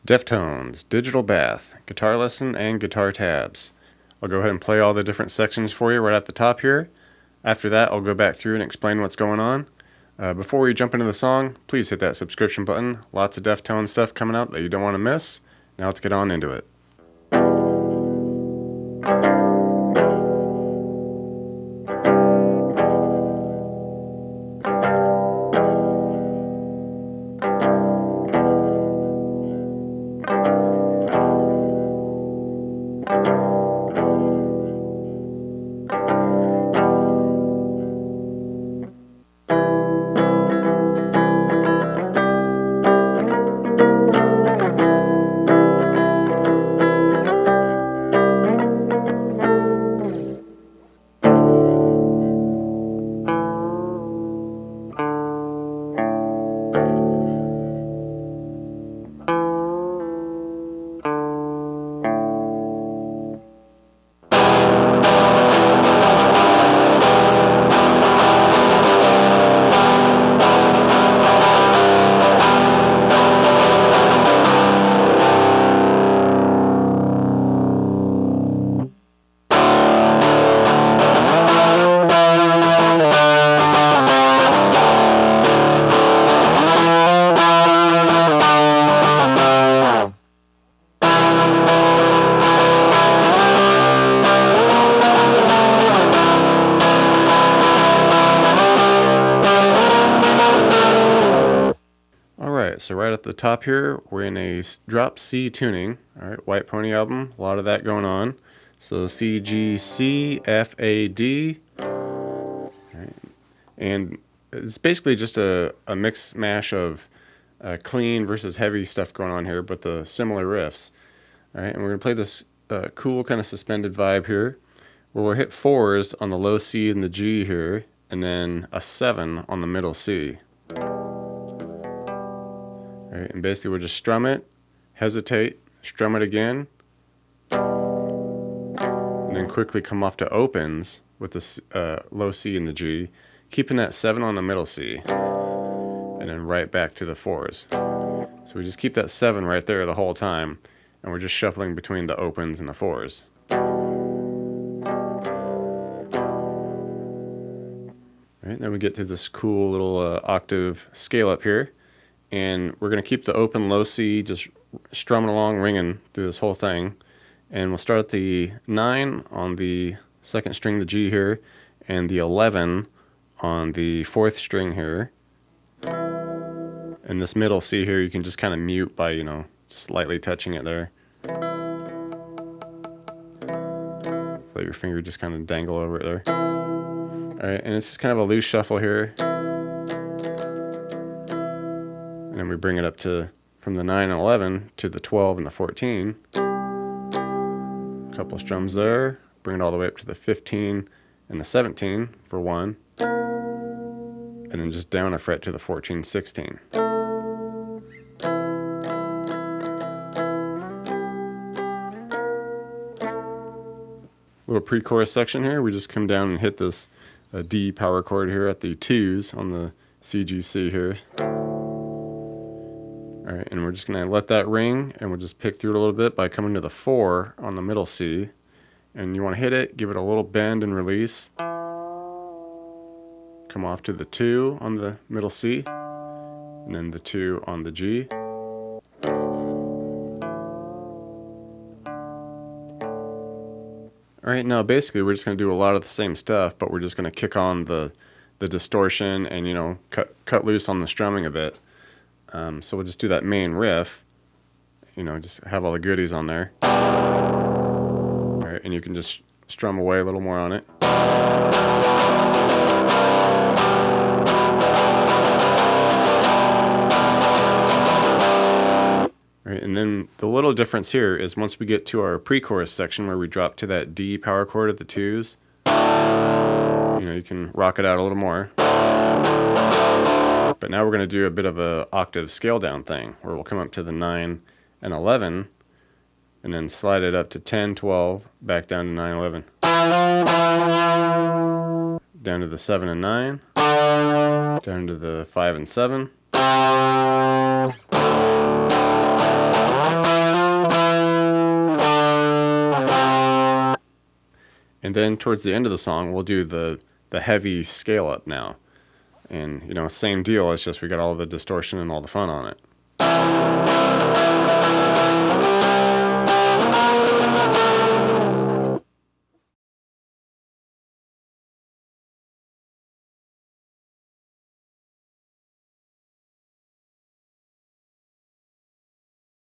Deftones, Digital Bath, Guitar Lesson, and Guitar Tabs. I'll go ahead and play all the different sections for you right at the top here. After that, I'll go back through and explain what's going on. Before we jump into the song, please hit that subscription button. Lots of Deftones stuff coming out that you don't want to miss. Now let's get on into it. So right at the top here, we're in a drop C tuning. All right, White Pony album, a lot of that going on. So C, G, C, F, A, D. All right. And it's basically just a mix mash of clean versus heavy stuff going on here, but the similar riffs. All right, and we're gonna play this cool kind of suspended vibe here, where we'll hit 4s on the low C and the G here, and then a 7 on the middle C. All right, and basically we'll just strum it, hesitate, strum it again, and then quickly come off to opens with the low C and the G, keeping that 7 on the middle C, and then right back to the 4s. So we just keep that 7 right there the whole time, and we're just shuffling between the opens and the 4s. All right, then we get to this cool little octave scale up here. And we're going to keep the open low C just strumming along, ringing through this whole thing. And we'll start at the 9 on the second string, the G here, and the 11 on the 4th string here. And this middle C here, you can just kind of mute by, just lightly touching it there. Let your finger just kind of dangle over it there. All right, and it's just kind of a loose shuffle here. And then we bring it up to from the 9 and 11 to the 12 and the 14. Couple strums there. Bring it all the way up to the 15 and the 17 for 1. And then just down a fret to the 14, 16. Little pre-chorus section here. We just come down and hit this D power chord here at the 2s on the C, G, C here. All right, and we're just going to let that ring, and we'll just pick through it a little bit by coming to the 4 on the middle C. And you want to hit it, give it a little bend and release. Come off to the 2 on the middle C, and then the 2 on the G. All right, now basically we're just going to do a lot of the same stuff, but we're just going to kick on the distortion and, cut loose on the strumming a bit. So we'll just do that main riff, just have all the goodies on there. All right, and you can just strum away a little more on it. All right, and then the little difference here is once we get to our pre-chorus section where we drop to that D power chord at the 2s, you can rock it out a little more. But now we're going to do a bit of a octave scale down thing where we'll come up to the 9 and 11 and then slide it up to 10, 12, back down to 9, 11. Down to the 7 and 9, down to the 5 and 7. And then towards the end of the song, we'll do the heavy scale up now. And, you know, same deal, it's just we got all the distortion and all the fun on it.